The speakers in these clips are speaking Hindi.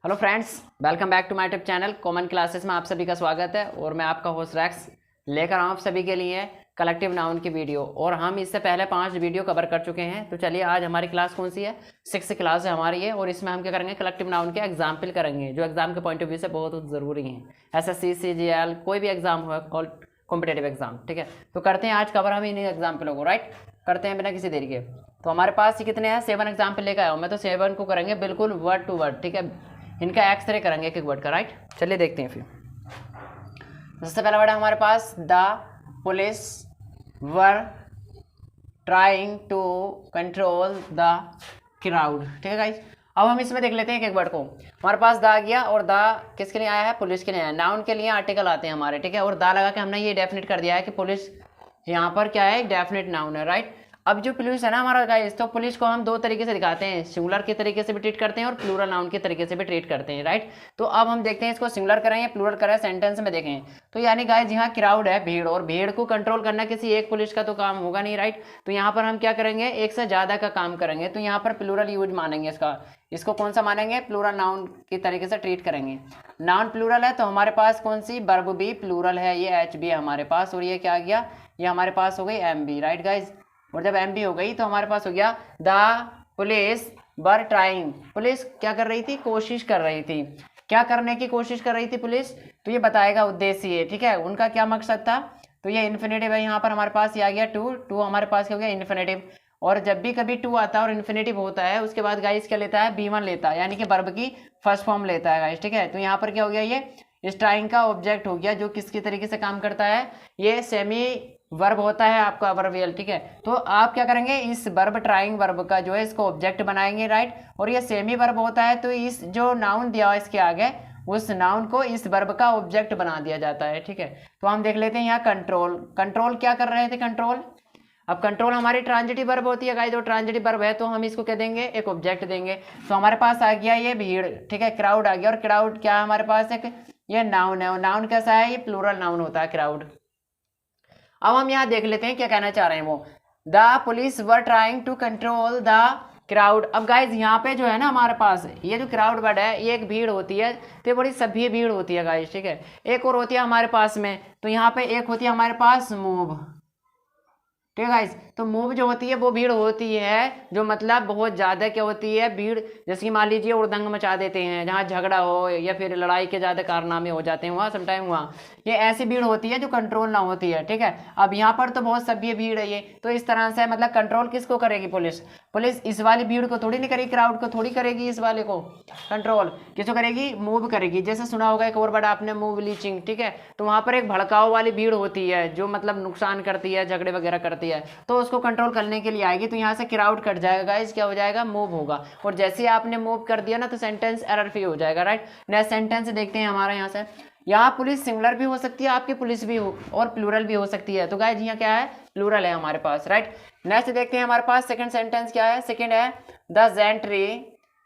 Hello friends, welcome back to my YouTube channel common classes में आप सभी का स्वागत है। और मैं आपका होस्ट रैक्स लेकर आऊँ आप सभी के लिए कलेक्टिव नाउन की वीडियो। और हम इससे पहले 5 वीडियो कवर कर चुके हैं। तो चलिए आज हमारी क्लास कौन सी है, 6th क्लास है हमारी है। और इसमें हम क्या करेंगे, कलेक्टिव नाउन के एग्जाम्पल करेंगे जो एग्जाम के पॉइंट ऑफ व्यू से बहुत ज़रूरी हैं। SSC CGL कोई भी एग्जाम हो और कॉम्पिटेटिव एग्जाम, ठीक है। तो करते हैं आज कवर हम इन एग्जाम्पलों को, राइट। करते हैं बिना किसी देरी के। तो हमारे पास ये कितने हैं, 7 एग्जाम्पल लेकर आया हूँ मैं। तो 7 को करेंगे बिल्कुल वर्ड टू वर्ड, ठीक है। इनका एक्सरे करेंगे एक एक वर्ड का, राइट। चलिए देखते हैं फिर। सबसे पहला वर्ड है हमारे पास the police were trying to control the crowd, ठीक है गाइस। अब हम इसमें देख लेते हैं एक एक वर्ड को। हमारे पास द आ गया, और द किसके लिए आया है, पुलिस के लिए आया। नाउन के लिए आर्टिकल आते हैं हमारे, ठीक है। और द लगा के हमने ये डेफिनेट कर दिया है कि पुलिस यहाँ पर क्या है, एक डेफिनेट नाउन है, राइट। अब जो पुलिस है ना हमारा गाइस, तो पुलिस को हम 2 तरीके से दिखाते हैं, सिंगुलर के तरीके से भी ट्रीट करते हैं और प्लूरल नाउन के तरीके से भी ट्रीट करते हैं, राइट। तो अब हम देखते हैं इसको सिंगुलर करें या प्लूरल करें, सेंटेंस में देखें। तो यानी गाइस यहाँ क्राउड है, भीड़, और भीड़ को कंट्रोल करना किसी एक पुलिस का तो काम होगा नहीं, राइट। तो यहाँ पर हम क्या करेंगे, एक से ज़्यादा का काम करेंगे। तो यहाँ पर प्लूरल यूज मानेंगे इसको कौन सा मानेंगे, प्लूरल नाउन की तरीके से ट्रीट करेंगे। नाउन प्लूरल है तो हमारे पास कौन सी, वर्ब भी प्लूरल है, ये एच भी है हमारे पास। और ये क्या आ गया, ये हमारे पास हो गई एम बी, राइट गाइज। और जब एम बी हो गई तो हमारे पास हो गया the police were trying. Police क्या कर रही थी, कोशिश कर रही थी। क्या करने की कोशिश कर रही थी पुलिस, तो ये बताएगा उद्देश्य, ठीक है। उनका क्या मकसद था, तो ये इन्फिनेटिव है यहाँ पर हमारे पास, ये आ गया टू हमारे पास क्या हो गया, इन्फिनेटिव। और जब भी कभी टू आता है और इन्फिनेटिव होता है, उसके बाद गाइस क्या लेता है, B1 लेता है, यानी कि वर्ब की फर्स्ट फॉर्म लेता है गाइस, ठीक है। तो यहाँ पर क्या हो गया, ये इस ट्राइंग का ऑब्जेक्ट हो गया, जो किसकी तरीके से काम करता है, ये सेमी वर्ब होता है आपका वर्बियल, ठीक है। तो आप क्या करेंगे, इस वर्ब ट्राइंग वर्ब का जो है इसको ऑब्जेक्ट बनाएंगे, राइट। और ये सेमी वर्ब होता है, तो इस जो नाउन दिया हुआ इसके आगे, उस नाउन को इस वर्ब का ऑब्जेक्ट बना दिया जाता है, ठीक है। तो हम देख लेते हैं यहाँ कंट्रोल क्या कर रहे थे, कंट्रोल। अब कंट्रोल हमारी ट्रांजिटिव वर्ब होती है गाइस, जो ट्रांजिटिव वर्ब है तो हम इसको क्या देंगे, एक ऑब्जेक्ट देंगे। तो हमारे पास आ गया ये भीड़, ठीक है, क्राउड आ गया। और क्राउड क्या है हमारे पास, एक ये नाउन है। और नाउन कैसा है, ये प्लूरल नाउन होता है क्राउड। अब हम यहाँ देख लेते हैं क्या कहना चाह रहे हैं वो, the police were trying to control the crowd. अब गाइज यहाँ पे जो है ना हमारे पास ये जो क्राउड वर्ड है, ये एक भीड़ होती है, तो ये बड़ी सभ्य भीड़ होती है गाइज, ठीक है। एक और होती है हमारे पास में, तो यहाँ पे एक होती है हमारे पास मूव, ठीक है गाइस। तो मूव जो होती है वो भीड़ होती है, जो मतलब बहुत ज़्यादा क्या होती है, भीड़। जैसे कि मान लीजिए उड़दंग मचा देते हैं, जहाँ झगड़ा हो या फिर लड़ाई के ज़्यादा कारनामे हो जाते हैं वहाँ समटाइम, वहाँ ये ऐसी भीड़ होती है जो कंट्रोल ना होती है, ठीक है। अब यहाँ पर तो बहुत सभ्य भीड़ है ये, तो इस तरह से मतलब कंट्रोल किसको करेगी, पुलिस इस वाली भीड़ को थोड़ी नहीं करेगी, क्राउड को थोड़ी करेगी, इस वाले को कंट्रोल किसको करेगी, मूव करेगी। जैसे सुना होगा एक और बड़ा आपने, मूव लीचिंग, ठीक है। तो वहाँ पर एक भड़काऊ वाली भीड़ होती है जो मतलब नुकसान करती है, झगड़े वगैरह करती है, तो उसको कंट्रोल करने के लिए आएगी। तो यहाँ से क्राउड कट जाएगा गाइस, क्या हो जाएगा, मूव होगा। और जैसे ही आपने मूव कर दिया ना, तो सेंटेंस एरर फ्री हो जाएगा, राइट। नेक्स्ट सेंटेंस देखते हैं हमारा यहाँ से। यहाँ पुलिस सिंगुलर भी हो सकती है आपकी, पुलिस भी हो, और प्लूरल भी हो सकती है। तो गाइस यहाँ क्या है, प्लूरल है हमारे पास, राइट। नेक्स्ट देखते हैं हमारे पास सेकंड सेंटेंस क्या है। सेकंड है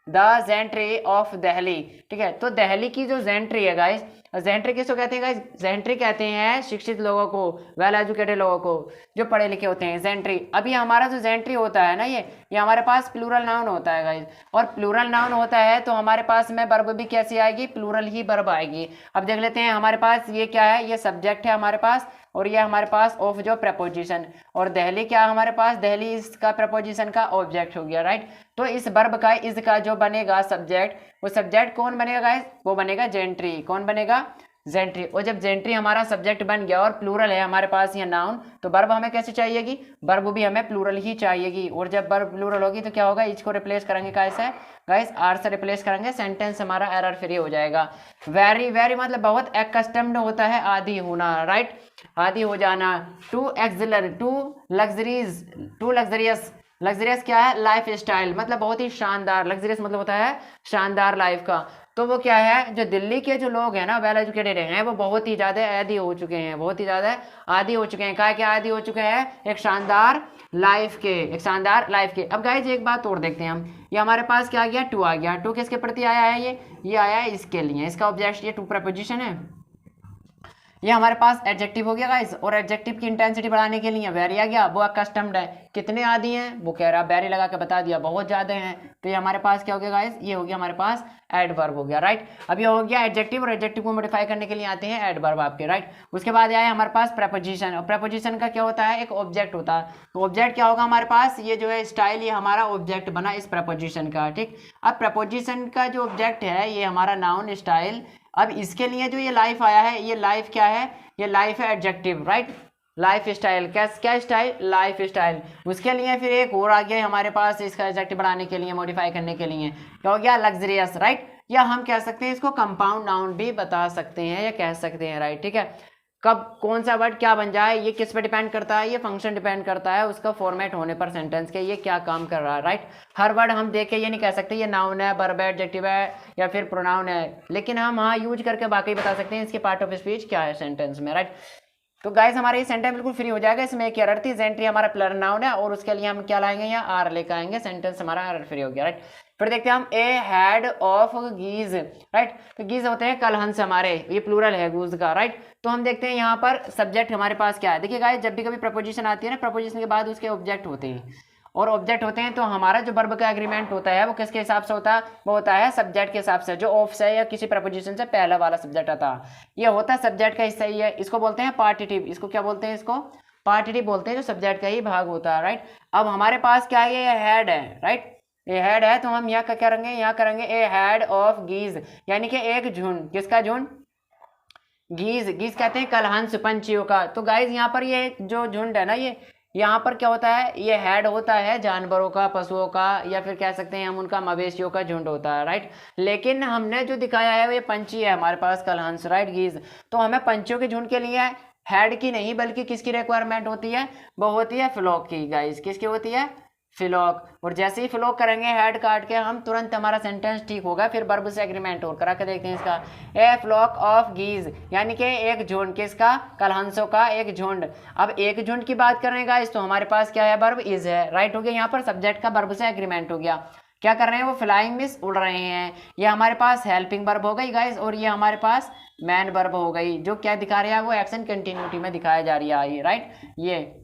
द जेंट्री ऑफ दिल्ली, ठीक है। तो दिल्ली की जो जेंट्री है गाइस, जेंट्री किसको कहते हैं गाइस, जेंट्री कहते हैं शिक्षित लोगों को, वेल एजुकेटेड लोगों को, जो पढ़े लिखे होते हैं, जेंट्री। अभी हमारा जो जेंट्री होता है ना, ये हमारे पास प्लूरल नाउन होता है गाइस। और प्लूरल नाउन होता है तो हमारे पास में वर्ब भी कैसी आएगी, प्लूरल ही वर्ब आएगी। अब देख लेते हैं हमारे पास ये क्या है, ये सब्जेक्ट है हमारे पास, और ये हमारे पास ऑफ जो प्रपोजिशन, और दिल्ली क्या हमारे पास, दिल्ली इसका प्रपोजिशन का ऑब्जेक्ट हो गया, राइट। तो इस वर्ब का इसका जो बनेगा सब्जेक्ट, वो सब्जेक्ट कौन बनेगा गाइस, वो बनेगा जेंट्री। कौन बनेगा, जेंट्री। और जब जेंट्री हमारा सब्जेक्ट बन गया और प्लूरल है हमारे पास ये नाउन, तो वर्ब हमें कैसे चाहिएगी, वर्ब भी हमें प्लूरल ही चाहिएगी। और जब वर्ब प्लूरल होगी तो क्या होगा, इसको रिप्लेस करेंगे कैसे गाइस, आर से रिप्लेस करेंगे, सेंटेंस हमारा एरर फ्री हो जाएगा। वेरी वेरी मतलब बहुत एक्कस्टम्ड होता है, आदी होना, राइट, आदी हो जाना। टू लग्जरियस, लग्जरियस क्या है, लाइफ स्टाइल, मतलब बहुत ही शानदार। लग्जरियस मतलब होता है शानदार लाइफ का। तो वो क्या है, जो दिल्ली के जो लोग हैं ना, वेल एजुकेटेड हैं, वो बहुत ही ज़्यादा आदी हो चुके हैं, बहुत ही ज़्यादा आदी हो चुके हैं। क्या क्या आदी हो चुके हैं, एक शानदार लाइफ के। अब गाइज एक बात और देखते हैं हम, ये हमारे पास क्या आ गया, टू आ गया। टू किसके प्रति आया है, ये आया है इसके लिए, इसका ऑब्जेक्ट ये टू प्रपोजिशन है। ये हमारे पास एडजेक्टिव हो गया गाइस, और एडजेक्टिव की इंटेंसिटी बढ़ाने के लिए वेरी आ गया, वो अकस्टम्ड है। कितने आदि हैं, वो कह रहा वेरी लगा के बता दिया, बहुत ज्यादा हैं। तो ये हमारे पास क्या हो गया गाइस, ये हो गया हमारे पास एडवर्ब हो गया, राइट। अब ये हो गया एडजेक्टिव, और एडजेक्टिव को मॉडिफाई करने के लिए आते हैं एडवर्ब आपके, राइट। उसके बाद आया हमारे पास प्रेपोजिशन, और प्रेपोजिशन का क्या होता है, एक ऑब्जेक्ट होता है। तो ऑब्जेक्ट क्या होगा हमारे पास, ये जो है स्टाइल, ये हमारा ऑब्जेक्ट बना इस प्रेपोजिशन का, ठीक। अब प्रेपोजिशन का जो ऑब्जेक्ट है ये हमारा नाउन स्टाइल। अब इसके लिए जो ये लाइफ आया है, ये लाइफ क्या है, ये लाइफ है एडजेक्टिव, राइट। लाइफ स्टाइल, क्या स्टाइल, लाइफ स्टाइल। उसके लिए फिर एक और आ गया हमारे पास इसका एडजेक्टिव बढ़ाने के लिए, मॉडिफाई करने के लिए, क्या हो गया, लग्जरियस, राइट। या हम कह सकते हैं इसको कंपाउंड नाउन भी बता सकते हैं या कह सकते हैं, राइट, ठीक है। कब कौन सा वर्ड क्या बन जाए ये किस पे डिपेंड करता है, ये फंक्शन डिपेंड करता है उसका फॉर्मेट होने पर सेंटेंस के, ये क्या काम कर रहा है, राइट। हर वर्ड हम देख के ये नहीं कह सकते ये नाउन है, वर्ब है, एडजेक्टिव है या फिर प्रोनाउन है, लेकिन हम हाँ यूज करके बाकी बता सकते हैं इसके पार्ट ऑफ स्पीच क्या है सेंटेंस में, राइट। तो गाइस हमारा ये सेंटेंस बिल्कुल फ्री हो जाएगा। इसमें एक एरर थी, जेंट्री हमारा प्लूरल नाउन है और उसके लिए हम क्या लाएंगे, यहाँ आर लेकर आएंगे, सेंटेंस हमारा एरर फ्री हो गया, राइट। फिर देखते हैं हम ए हैड ऑफ गीज, राइट। तो गीज होते हैं कलहंस हमारे, ये प्लूरल है गूज का, राइट। तो हम देखते हैं यहाँ पर सब्जेक्ट हमारे पास क्या है। देखिए गाइस जब भी कभी प्रपोजिशन आती है ना, प्रपोजिशन के बाद उसके ऑब्जेक्ट होते हैं, और ऑब्जेक्ट होते हैं तो हमारा जो वर्ब का एग्रीमेंट होता है वो किसके हिसाब से होता है, वो होता है सब्जेक्ट के हिसाब से, जो ऑफ से या किसी प्रपोजिशन से पहला वाला सब्जेक्ट आता है, ये होता है सब्जेक्ट का हिस्सा ही है। इसको बोलते हैं पार्टिटिव, इसको क्या बोलते हैं, इसको पार्टिटिव बोलते हैं, जो सब्जेक्ट का ही भाग होता है, राइट। अब हमारे पास क्या है, ये हेड है, राइट, ये हेड है। तो हम यहाँ क्या करेंगे, यहाँ करेंगे ए हेड ऑफ गीज, यानी कि एक झुंड, किसका झुंड, गीज, गीज कहते हैं कलहंस पंछियों का। तो गाइज यहाँ पर ये जो झुंड है ना, ये यहाँ पर क्या होता है, ये हेड होता है जानवरों का, पशुओं का, या फिर कह सकते हैं हम उनका मवेशियों का झुंड होता है, राइट। लेकिन हमने जो दिखाया है वो ये पंछी है हमारे पास, कलहंस, राइट, गीज। तो हमें पंछियों के झुंड के लिए हेड की नहीं बल्कि किसकी रिक्वायरमेंट होती है, वो होती है फ्लॉक की, गाइज किसकी होती है, फ्लॉक। और जैसे ही फ्लॉक करेंगे हेड काट के हम, तुरंत हमारा सेंटेंस ठीक होगा। फिर वर्ब से एग्रीमेंट और करा के देखते हैं इसका, ए फ्लॉक ऑफ गीज, यानी कि एक झुंड, किसका, कलहंसों का एक झुंड। अब एक झुंड की बात करें गाइस तो हमारे पास क्या है, वर्ब इज है, राइट हो गया। यहाँ पर सब्जेक्ट का वर्ब से एग्रीमेंट हो गया। क्या कर रहे हैं, वो फ्लाइंग मिस, उड़ रहे हैं। ये हमारे पास हेल्पिंग वर्ब हो गई गाइस, और ये हमारे पास मैन वर्ब हो गई, जो क्या दिखा रहा है, वो एक्शन कंटिन्यूटी में दिखाया जा रही है, राइट।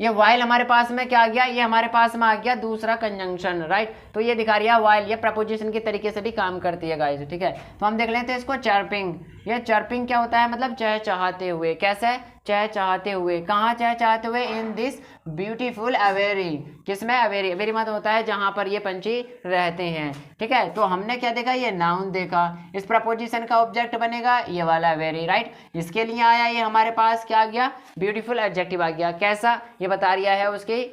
ये वाइल हमारे पास में क्या आ गया, ये हमारे पास में आ गया दूसरा कंजंक्शन, राइट। तो ये दिखा रही है वाइल, ये प्रपोजिशन के तरीके से भी काम करती है गाइस, ठीक है। तो हम देख लेते हैं इसको, चर्पिंग। ये चर्पिंग क्या होता है, मतलब चहचहाते हुए, कैसे, चहचहाते हुए, कहाँ चहचहाते हुए, इन दिस ब्यूटीफुल अवेरी, किसमें, अवेरी, अवेरी मतलब होता है जहाँ पर ये पंछी रहते हैं, ठीक है। तो हमने क्या देखा, ये नाउन देखा, इस प्रपोजिशन का ऑब्जेक्ट बनेगा ये वाला अवेरी, राइट। इसके लिए आया ये हमारे पास क्या आ गया, ब्यूटीफुल एडजेक्टिव आ गया। कैसा, ये बता रिया है, उसकी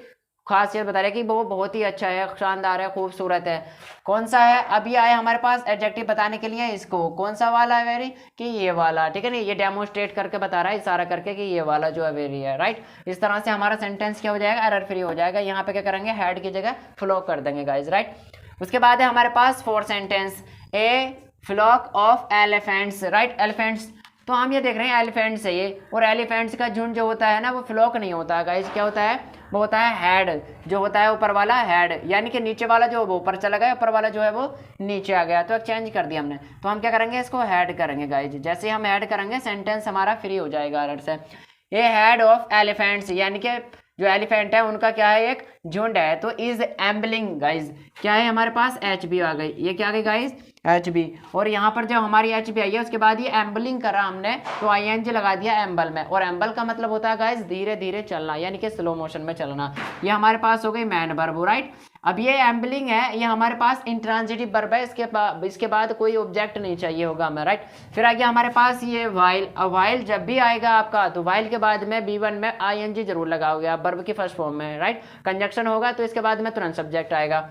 खासियत बता रहा है कि वो बहुत ही अच्छा है, शानदार है, खूबसूरत है। कौन सा है, अभी आया हमारे पास एडजेक्टिव बताने के लिए, इसको कौन सा वाला है वेरी, कि ये वाला, ठीक है ना। ये डेमोस्ट्रेट करके बता रहा है, इशारा करके कि ये वाला जो है वेरी है, राइट। इस तरह से हमारा सेंटेंस क्या हो जाएगा, एरर फ्री हो जाएगा। यहाँ पे क्या करेंगे, हेड की जगह फ्लॉक कर देंगे गाइज, राइट। उसके बाद है हमारे पास fourth sentence, a flock of elephants, right, elephants. तो हम ये देख रहे हैं एलिफेंट्स है ये, और एलिफेंट्स का झुंड जो होता है ना, वो फ्लॉक नहीं होता है गाइस, क्या होता है, वो होता है हेड, जो होता है ऊपर वाला हेड, यानी कि नीचे वाला जो वो ऊपर चला गया, ऊपर वाला जो है वो नीचे आ गया, तो चेंज कर दिया हमने। तो हम क्या करेंगे, इसको हेड करेंगे गाइस। जैसे हम हेड करेंगे सेंटेंस हमारा फ्री हो जाएगा एरर से। ये हेड ऑफ एलिफेंट्स, यानी कि जो एलिफेंट है उनका क्या है, एक झुंड है। तो इज एम्बलिंग गाइज, क्या है हमारे पास, एच बी आ गई, ये क्या आ गई गाइज, एच बी। और यहाँ पर जब हमारी एच बी आई है उसके बाद ये एम्बलिंग करा हमने, तो आई एन जी लगा दिया एम्बल में। और एम्बल का मतलब होता है गाइज धीरे धीरे चलना, यानी कि स्लो मोशन में चलना। ये हमारे पास हो गई मैन वर्ब, राइट। अब ये एम्बलिंग है, ये हमारे पास इंट्रांजिटिव वर्ब है, इसके बाद कोई ऑब्जेक्ट नहीं चाहिए होगा हमें, राइट। फिर आ गया हमारे पास ये वाइल। अब वाइल जब भी आएगा आपका, तो वाइल के बाद में B1 में ING जरूर लगाओगे आप, वर्ब की फर्स्ट फॉर्म में, राइट। कंजक्शन होगा तो इसके बाद में तुरंत सब्जेक्ट आएगा।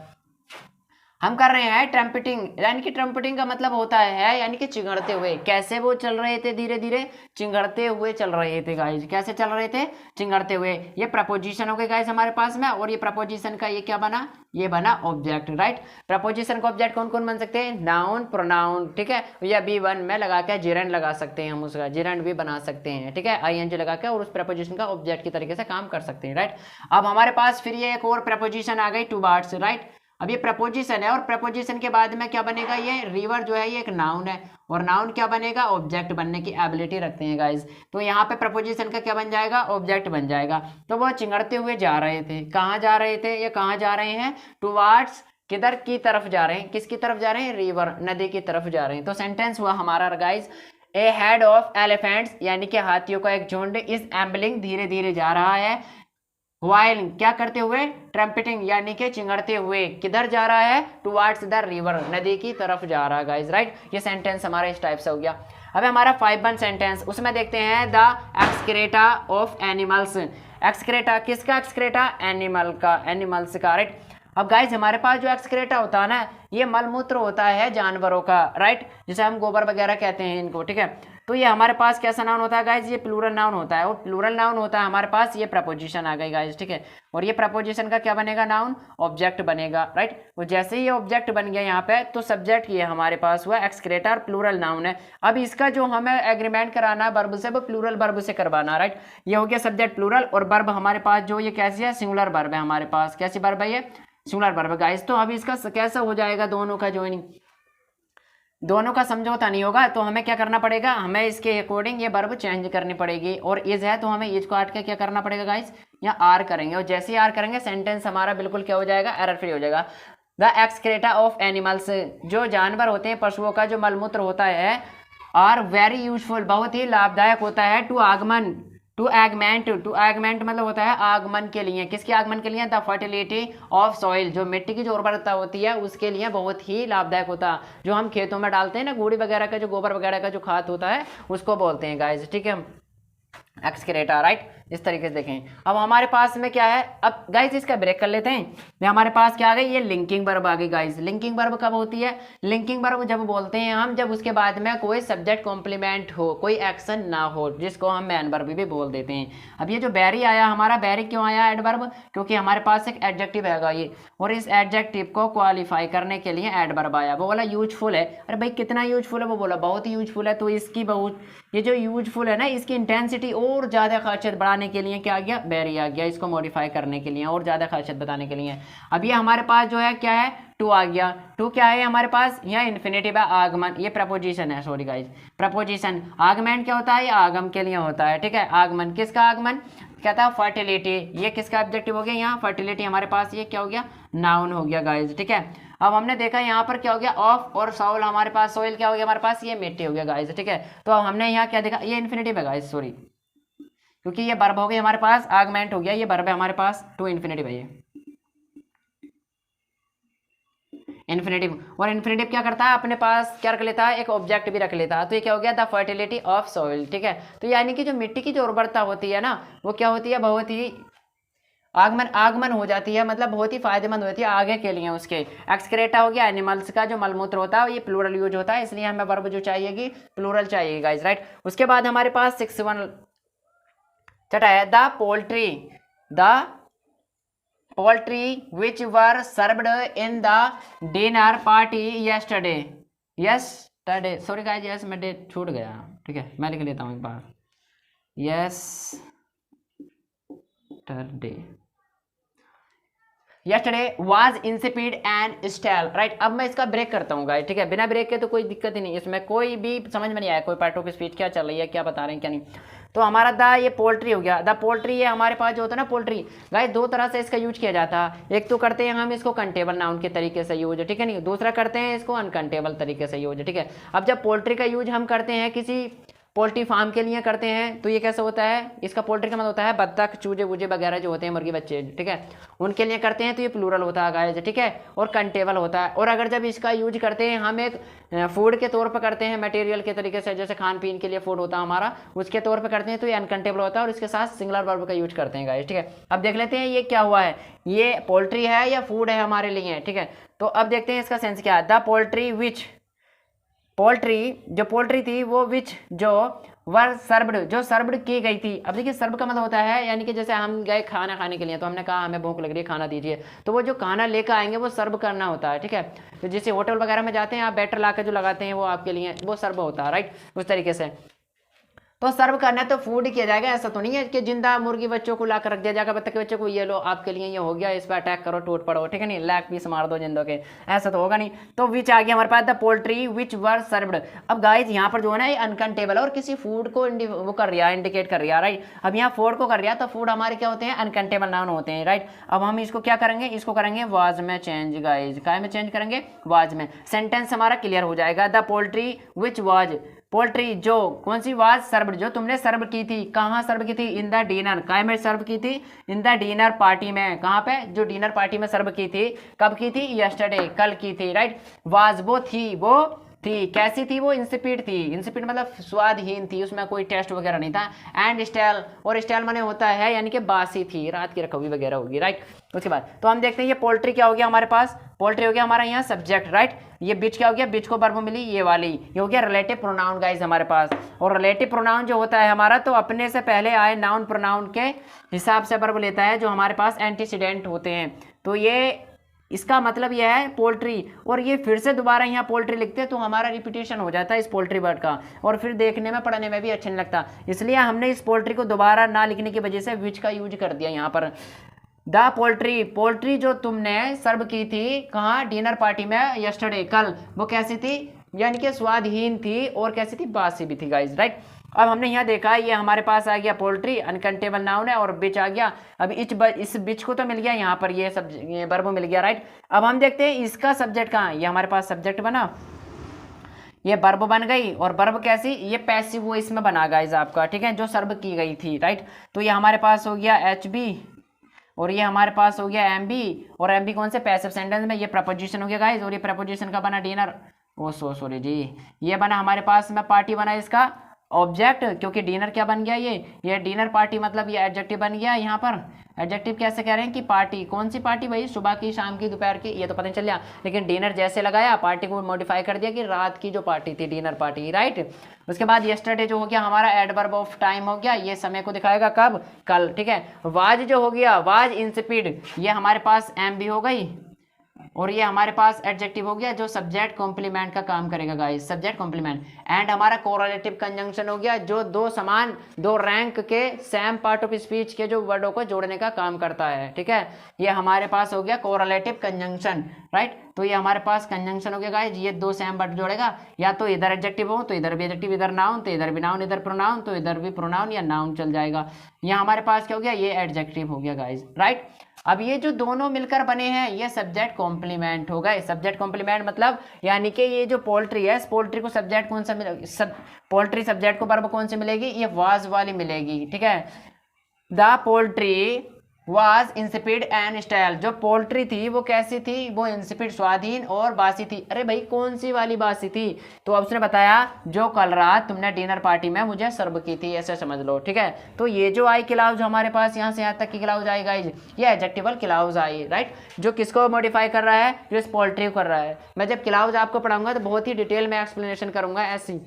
हम कर रहे हैं ट्रम्पेटिंग, यानी कि ट्रम्पेटिंग का मतलब होता है यानी कि चिंगड़ते हुए। कैसे वो चल रहे थे, धीरे धीरे चिंगड़ते हुए चल रहे थे गाइज। कैसे चल रहे थे, चिंगड़ते हुए। ये प्रपोजिशन हो गए गाइज हमारे पास में, और ये प्रपोजिशन का ये क्या बना, ये बना ऑब्जेक्ट, राइट। प्रपोजिशन का ऑब्जेक्ट कौन कौन बन सकते हैं, नाउन, प्रोनाउन, ठीक है। या B1 में लगा के जिरेंड लगा सकते हैं, हम उसका जिरेंड भी बना सकते हैं, ठीक है, ING लगा के, और उस प्रपोजिशन का ऑब्जेक्ट की तरीके से काम कर सकते हैं, राइट। अब हमारे पास फिर ये एक और प्रपोजिशन आ गई, टू बार्ड्स, राइट। अब ये प्रपोजिशन है और प्रपोजिशन के बाद में क्या बनेगा, ये रिवर जो है ये एक नाउन है और नाउन क्या बनेगा, ऑब्जेक्ट बनने की एबिलिटी रखते हैं गाइज। तो यहाँ पे प्रपोजिशन का क्या बन जाएगा, ऑब्जेक्ट बन जाएगा। तो वो चिंगड़ते हुए जा रहे थे, कहाँ जा रहे थे, ये कहाँ जा रहे हैं, टुवार्ड्स, किधर की तरफ जा रहे हैं, किसकी तरफ जा रहे हैं, रिवर, नदी की तरफ जा रहे हैं। तो सेंटेंस हुआ हमारा guys, A head of elephants यानी कि हाथियों का एक झुंड इज एम्बलिंग, धीरे धीरे जा रहा है, वाइल क्या करते हुए, ट्रम्पेटिंग यानी कि चिंगड़ते हुए, किधर जा रहा है, टुवार्ड्स द रिवर, नदी की तरफ जा रहा है गाइज, राइट। ये सेंटेंस हमारा इस टाइप से हो गया। अब हमारा 5 सेंटेंस, उसमें देखते हैं the excreta of animals. Excreta किसका, एक्सक्रेटा एनिमल का, एनिमल्स का, राइट। अब गाइज हमारे पास जो एक्सक्रेटा होता है ना, ये मलमूत्र होता है जानवरों का, राइट, जिसे हम गोबर वगैरह कहते हैं इनको, ठीक है। तो ये हमारे पास कैसा नाउन होता है गाइज, ये प्लूरल नाउन होता है, और प्लूरल नाउन होता है हमारे पास, ये प्रपोजिशन आ गई गाइज, ठीक है। और ये प्रपोजिशन का क्या बनेगा, नाउन, ऑब्जेक्ट बनेगा, राइट। तो जैसे ही ये ऑब्जेक्ट बन गया यहाँ पे, तो सब्जेक्ट ये हमारे पास हुआ एक्सक्रेटा और प्लूरल नाउन है। अब इसका जो हमें एग्रीमेंट कराना है वर्ब से, वो प्लूरल वर्ब से करवाना, राइट। ये हो गया सब्जेक्ट प्लूरल, और वर्ब हमारे पास जो ये कैसी है, सिंगुलर वर्ब है हमारे पास, कैसी वर्ब है ये, सिंगुलर वर्ब गाइस। तो अभी इसका कैसा हो जाएगा, दोनों का ज्वाइनिंग, दोनों का समझौता नहीं होगा, तो हमें क्या करना पड़ेगा, हमें इसके अकॉर्डिंग ये वर्ब चेंज करनी पड़ेगी। और इज है तो हमें इज को काट के क्या करना पड़ेगा गाइस, यहाँ आर करेंगे, और जैसे ही आर करेंगे सेंटेंस हमारा बिल्कुल क्या हो जाएगा, एरर फ्री हो जाएगा। द एक्सक्रेटा ऑफ एनिमल्स, जो जानवर होते हैं, पशुओं का जो मलमूत्र होता है, आर वेरी यूजफुल, बहुत ही लाभदायक होता है, टू आगमन, टू एगमेंट, टू एगमेंट मतलब होता है आगमन के लिए, किसके आगमन के लिए, द फर्टिलिटी ऑफ सॉइल, जो मिट्टी की जो उर्वरता होती है उसके लिए बहुत ही लाभदायक होता है। जो हम खेतों में डालते हैं ना, गूड़ी वगैरह का जो गोबर वगैरह का जो खाद होता है उसको बोलते हैं गाइस, ठीक है, एक्सक्रेटा, राइट। इस तरीके से देखें। अब हमारे पास में क्या है, अब गाइस इसका ब्रेक कर लेते हैं। हमारे पास क्या आ गई, ये लिंकिंग वर्ब आ गई गाइस। लिंकिंग वर्ब कब होती है, लिंकिंग वर्ब जब बोलते हैं हम, जब उसके बाद में कोई सब्जेक्ट कॉम्प्लीमेंट हो, कोई एक्शन ना हो, जिसको हम मैन वर्ब भी बोल देते हैं। अब ये जो बैरी आया हमारा, बैरी क्यों आया एडवर्ब, क्योंकि हमारे पास एक एडजेक्टिव है ये, और इस एडजेक्टिव को क्वालिफाई करने के लिए एडवर्ब आया। वो बोला यूजफुल है, अरे भाई कितना यूजफुल है, वो बोला बहुत ही यूजफुल है। तो इसकी बहुत, ये जो यूजफुल है ना, इसकी इंटेंसिटी और ज़्यादा खासियत बढ़ाने के लिए क्या आ गया, बैरी आ गया, इसको मॉडिफाई करने के लिए और ज़्यादा खासियत बताने के लिए। अब ये हमारे पास जो है क्या है, टू आ गया। टू क्या है हमारे पास, यह इन्फिनेटिव है, आगमन, ये प्रपोजिशन है, सॉरी गाइज, प्रपोजिशन। आगमन क्या होता है, ये आगम के लिए होता है, ठीक है। आगमन किसका आगमन, कहता है फर्टिलिटी, ये किसका ऑब्जेक्टिव हो गया, यहाँ फर्टिलिटी हमारे पास ये क्या हो गया, नाउन हो गया गाइज, ठीक है। अब हमने देखा यहाँ पर क्या हो गया, ऑफ और सॉइल, हमारे पास सॉइल क्या हो गया हमारे पास, ये मिट्टी हो गया गाइज, ठीक है। तो अब हमने यहाँ क्या देखा, ये इन्फिनेटिव है गाइज, सॉरी, क्योंकि ये वर्ब हो गया हमारे पास, आगमेंट हो गया, ये वर्ब है हमारे पास, टू इन्फिनेटिव है ये इन्फिनेटिव। और इन्फिनेटिव क्या करता है, अपने पास क्या रख लेता है, एक ऑब्जेक्ट भी रख लेता है। तो ये क्या हो गया, द फर्टिलिटी ऑफ सॉइल, ठीक है। तो यानी कि जो मिट्टी की जो उर्वरता होती है ना, वो क्या होती है, बहुत ही आगमन हो जाती है, मतलब बहुत ही फायदेमंद होती है आगे के लिए उसके। एक्सक्रेटा हो गया एनिमल्स का जो मलमूत्र होता है, ये प्लूरल यूज होता है, इसलिए हमें वर्ब जो चाहिएगी प्लूरल चाहिए गाइस, राइट। उसके बाद हमारे पास 61 चटा है, the poultry which were served in the dinner party yesterday, sorry guys, yes मैं डेट छूट गया, ठीक है, मैं लिख लेता हूँ एक बार, yesterday was insipid and stale, right. अब मैं इसका ब्रेक करता हूँ गाइस, ठीक है, बिना ब्रेक के तो कोई दिक्कत ही नहीं, इसमें कोई भी समझ में नहीं आया, कोई पार्ट ऑफ स्पीच क्या चल रही है, क्या बता रहे हैं क्या नहीं। तो हमारा द ये पोल्ट्री हो गया, द पोल्ट्री ये हमारे पास जो होता है ना पोल्ट्री गाइस, दो तरह से इसका यूज किया जाता है। एक तो करते हैं हम इसको कंटेबल नाउन के तरीके से यूज, ठीक है नहीं, दूसरा करते हैं इसको अनकंटेबल तरीके से यूज, ठीक है। अब जब पोल्ट्री का यूज हम करते हैं किसी पोल्ट्री फार्म के लिए करते हैं, तो ये कैसे होता है, इसका पोल्ट्री का मतलब होता है बत्तख, चूजे वूजे वगैरह जो होते हैं, मुर्गी बच्चे, ठीक है, उनके लिए करते हैं, तो ये प्लूरल होता है गाइस, ठीक है, और कंटेबल होता है। और अगर जब इसका यूज करते हैं हम एक फूड के तौर पर करते हैं, मटेरियल के तरीके से, जैसे खान पीन के लिए फूड होता है हमारा, उसके तौर पर करते हैं, तो ये अनकंटेबल होता है, और इसके साथ सिंगुलर वर्ब का यूज करते हैं गाइस, ठीक है। अब देख लेते हैं ये क्या हुआ है, ये पोल्ट्री है या फूड है हमारे लिए, ठीक है। तो अब देखते हैं इसका सेंस क्या है, द पोल्ट्री विच, पोल्ट्री जो पोल्ट्री थी वो विच जो वर सर्व्ड, जो सर्व्ड की गई थी। अब देखिए सर्व का मतलब होता है, यानी कि जैसे हम गए खाना खाने के लिए, तो हमने कहा हमें भूख लग रही है, खाना दीजिए, तो वो जो खाना लेकर आएंगे वो सर्व करना होता है, ठीक है। तो जैसे होटल वगैरह में जाते हैं आप, बैटर ला जो लगाते हैं वो आपके लिए वो सर्व होता है, राइट, उस तरीके से। तो सर्व करना है तो फूड किया जाएगा। ऐसा तो नहीं है कि जिंदा मुर्गी बच्चों को ला कर रख दिया जाएगा, बत्तख के बच्चों को ये लो आपके लिए ये हो गया, इस पर अटैक करो टूट पड़ो, ठीक है नहीं, लैग पीस मार दो जिंदों के, ऐसा तो होगा नहीं। तो विच आ गया हमारे पास the poultry which were served. अब गाइज यहाँ पर जो है ना ये अनकंटेबल और किसी फूड को वो कर रहा है, इंडिकेट कर रहा है, राइट। अब यहाँ फूड को कर रहा है तो फूड हमारे क्या होते हैं, अनकंटेबल नाउन होते हैं, राइट। अब हम इसको क्या करेंगे, इसको करेंगे वाज में चेंज गाइज, काय में चेंज करेंगे, वाज में। सेंटेंस हमारा क्लियर हो जाएगा। The poultry which was, poultry जो कौन सी, वाज सर्व्ड जो तुमने सर्व की थी, कहाँ सर्व की थी, इन द डिनर, काय में सर्व की थी, इन द डिनर पार्टी में, कहाँ पे, जो डिनर पार्टी में सर्व की थी, कब की थी, यस्टरडे, कल की थी, राइट। वाज वो थी, वो थी, कैसी थी वो, इंसिपिड थी, इंसिपिड मतलब स्वादहीन थी, उसमें कोई टेस्ट वगैरह नहीं था। एंड स्टाइल, और स्टाइल माने होता है यानी कि बासी थी, रात की रखी वगैरह होगी, राइट। उसके बाद तो हम देखते हैं ये पोल्ट्री क्या हो गया हमारे पास, पोल्ट्री हो गया हमारा यहाँ सब्जेक्ट, राइट। ये बीच क्या हो गया, बीच को वर्ब मिली ये वाली, ये हो गया रिलेटिव प्रोनाउन गाइज हमारे पास। और रिलेटिव प्रोनाउन जो होता है हमारा तो अपने से पहले आए नाउन प्रोनाउन के हिसाब से वर्ब लेता है, जो हमारे पास एंटीसीडेंट होते हैं। तो ये इसका मतलब यह है पोल्ट्री, और ये फिर से दोबारा यहाँ पोल्ट्री लिखते हैं तो हमारा रिपीटेशन हो जाता है इस पोल्ट्री वर्ड का, और फिर देखने में पढ़ने में भी अच्छा नहीं लगता, इसलिए हमने इस पोल्ट्री को दोबारा ना लिखने की वजह से विच का यूज कर दिया यहाँ पर। द पोल्ट्री, पोल्ट्री जो तुमने सर्व की थी कहाँ, डिनर पार्टी में, यस्टरडे, कल, वो कैसी थी, यानी कि स्वादहीन थी और कैसी थी, बासी भी थी गाइज, राइट। अब हमने यहाँ देखा ये हमारे पास आ गया पोल्ट्री अनकंटेबल नाउन है और बिच आ गया। अब इस बिच को तो मिल गया यहाँ पर, ये वर्ब मिल गया, राइट। अब हम देखते हैं इसका सब्जेक्ट कहाँ, ये हमारे पास सब्जेक्ट बना, ये वर्ब बन गई, और वर्ब कैसी, ये पैसिव वो इसमें बना गाइज आपका, ठीक है, जो सर्व की गई थी, राइट। तो ये हमारे पास हो गया HB, और ये हमारे पास हो गया MB, और MB कौन से, पैसिव सेंटेंस में, ये प्रपोजिशन हो गया गाइज, और ये प्रपोजिशन का बना डिनर, ओ सॉरी जी, ये बना हमारे पास में पार्टी बना इसका ऑब्जेक्ट, क्योंकि डिनर क्या बन गया, ये डिनर पार्टी मतलब ये एडजेक्टिव बन गया यहाँ पर। एडजेक्टिव कैसे कह रहे हैं कि पार्टी, कौन सी पार्टी भाई, सुबह की, शाम की, दोपहर की, ये तो पता नहीं चल गया, लेकिन डिनर जैसे लगाया पार्टी को मॉडिफाई कर दिया कि रात की जो पार्टी थी डिनर पार्टी, राइट। उसके बाद यस्टरडे जो हो गया हमारा एडवर्ब ऑफ टाइम हो गया, ये समय को दिखाएगा कब, कल, ठीक है। वाज जो हो गया, वाज इंसिपिड, ये हमारे पास MB हो गई, और ये हमारे पास एडजेक्टिव हो गया जो सब्जेक्ट कॉम्प्लीमेंट का काम करेगा गाइस, सब्जेक्ट कॉम्प्लीमेंट। एंड हमारा कोरिलेटिव कंजंक्शन हो गया जो दो समान, दो रैंक के सेम पार्ट ऑफ स्पीच के जो वर्डों को जोड़ने का काम करता है, ठीक है। ये हमारे पास हो गया कोरिलेटिव कंजंक्शन, राइट। तो ये हमारे पास कंजंक्शन हो गया गाइस, ये दो सेम वर्ड जोड़ेगा, या तो इधर एडजेक्टिव हो तो इधर भी एडजेक्टिव, इधर नाउन तो इधर भी नाउन, इधर प्रोनाउन तो इधर भी प्रोनाउन या नाउन चल जाएगा। यहाँ हमारे पास क्या हो गया, ये एडजेक्टिव हो गया गाइस, राइट। अब ये जो दोनों मिलकर बने हैं ये सब्जेक्ट कॉम्प्लीमेंट हो गए। सब्जेक्ट कॉम्प्लीमेंट मतलब यानी कि ये जो पोल्ट्री है, इस पोल्ट्री को सब्जेक्ट कौन सा मिलेगा, पोल्ट्री सब्जेक्ट को वर्ब कौन सी मिलेगी, ये वाज वाली मिलेगी, ठीक है। The poultry was insipid and style, जो पोल्ट्री थी वो कैसी थी, वो इंसिपिड स्वादहीन और बासी थी। अरे भाई कौन सी वाली बासी थी, तो अब उसने बताया जो कल रात तुमने डिनर पार्टी में मुझे सर्व की थी, ऐसे समझ लो, ठीक है। तो ये जो आई क्लाउज हमारे पास यहाँ से यहाँ तक की क्लाउज आई गाइज, ये एडजेक्टिवल क्लाउज आई, राइट, जो किसको मॉडिफाई कर रहा है, जो इस पोल्ट्री को कर रहा है। मैं जब क्लाउज आपको पढ़ाऊंगा तो बहुत ही डिटेल में एक्सप्लेनेशन करूंगा ऐसी,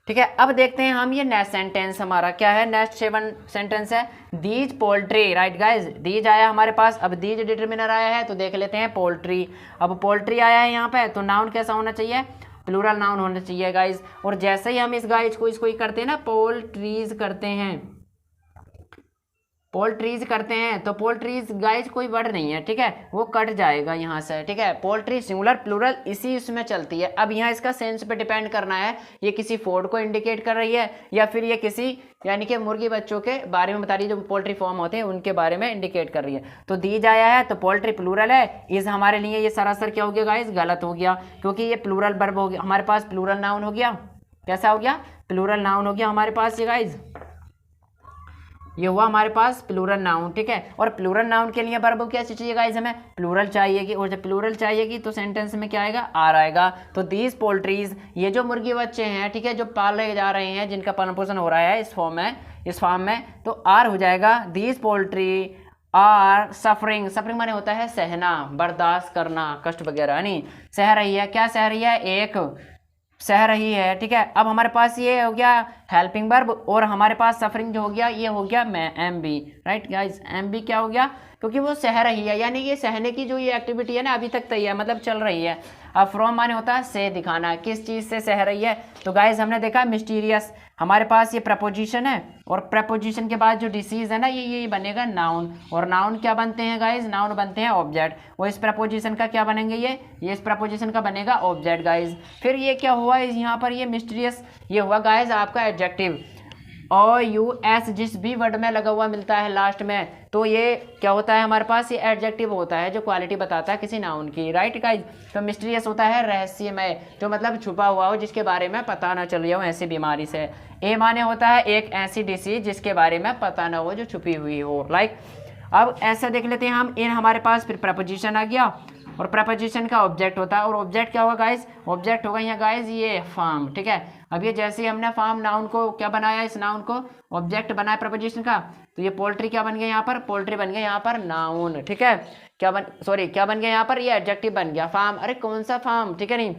ठीक है। अब देखते हैं हम ये नेक्स्ट सेंटेंस हमारा क्या है, नेक्स्ट 7 सेंटेंस है, these poultry, right guys, these आया हमारे पास। अब दीज डिटर्मिनर आया है तो देख लेते हैं पोल्ट्री। अब पोल्ट्री आया है यहाँ पे तो नाउन कैसा होना चाहिए, प्लूरल नाउन होना चाहिए गाइज। और जैसे ही हम इस गाइज को इसको ही करते हैं ना, पोल्ट्रीज करते हैं, पोल्ट्रीज करते हैं, तो पोल्ट्रीज गाइज कोई वर्ड नहीं है, ठीक है, वो कट जाएगा यहाँ से, ठीक है। पोल्ट्री सिंगुलर प्लूरल इसी इसमें चलती है। अब यहाँ इसका सेंस पे डिपेंड करना है, ये किसी फूड को इंडिकेट कर रही है या फिर ये किसी यानी कि मुर्गी बच्चों के बारे में बता रही है, जो पोल्ट्री फॉर्म होते हैं उनके बारे में इंडिकेट कर रही है। तो दीज आया है तो पोल्ट्री प्लूरल है, इस हमारे लिए ये सरासर क्या हो गया गाइज, गलत हो गया, क्योंकि ये प्लूरल वर्ब हो गया हमारे पास, प्लूरल नाउन हो गया, कैसा हो गया, प्लूरल नाउन हो गया हमारे पास ये गाइज, ये हुआ हमारे पास प्लूरल नाउन, ठीक है। और प्लूरल नाउन के लिए वर्ब क्या चाहिए गाइस, हमें प्लूरल चाहिएगी, और जब प्लूरल चाहिएगी तो सेंटेंस में क्या आएगा, आर आएगा। तो दीज पोल्ट्रीज, ये जो मुर्गी बच्चे हैं, ठीक है, जो पाले जा रहे हैं, जिनका पालन पोषण हो रहा है इस फार्म में, तो आर हो जाएगा, these poultry are suffering, suffering माने होता है सहना, बर्दाश्त करना, कष्ट वगैरह, नहीं, सह रही है, क्या सह रही है, एक सह रही है, ठीक है। अब हमारे पास ये हो गया हेल्पिंग वर्ब, और हमारे पास सफरिंग जो हो गया ये हो गया मैं MB, राइट गाइस, MB क्या हो गया, क्योंकि वो सह रही है, यानी ये सहने की जो ये एक्टिविटी है ना अभी तक तय है, मतलब चल रही है। अब फ्रॉम माने होता है से दिखाना, किस चीज़ से सह रही है। तो गाइज हमने देखा मिस्टीरियस, हमारे पास ये प्रपोजिशन है और प्रपोजिशन के बाद जो डिसीज है ना ये बनेगा नाउन। और नाउन क्या बनते हैं गाइज, नाउन बनते हैं ऑब्जेक्ट। वो इस प्रपोजिशन का क्या बनेंगे, ये इस प्रपोजिशन का बनेगा ऑब्जेक्ट गाइज। फिर ये क्या हुआ यहाँ पर, ये मिस्टीरियस ये हुआ गाइज आपका एडजेक्टिव। और US जिस भी वर्ड में लगा हुआ मिलता है लास्ट में, तो ये क्या होता है हमारे पास, ये एडजेक्टिव होता है जो क्वालिटी बताता है किसी नाउन की, राइट गाइज। तो मिस्टीरियस होता है रहस्यमय, जो मतलब छुपा हुआ हो, जिसके बारे में पता ना चल हो ऐसी बीमारी से। ए माने होता है एक ऐसी डिसीज जिसके बारे में पता ना हो, जो छुपी हुई हो, लाइक। अब ऐसा देख लेते हैं हम, इन हमारे पास फिर प्रपोजिशन आ गया और प्रपोजिशन का ऑब्जेक्ट होता है। और ऑब्जेक्ट क्या होगा गाइज, ऑब्जेक्ट होगा यहाँ गाइज ये फार्म, ठीक है। अब ये जैसे ही हमने फार्म नाउन को क्या बनाया, इस नाउन को ऑब्जेक्ट बनाया प्रपोजिशन का, तो ये पोल्ट्री क्या बन गया यहाँ पर, पोल्ट्री बन गया यहाँ पर नाउन, ठीक है। क्या बन गया यहाँ पर, ये एडजेक्टिव बन गया फार्म। अरे कौन सा फार्म, ठीक है, नहीं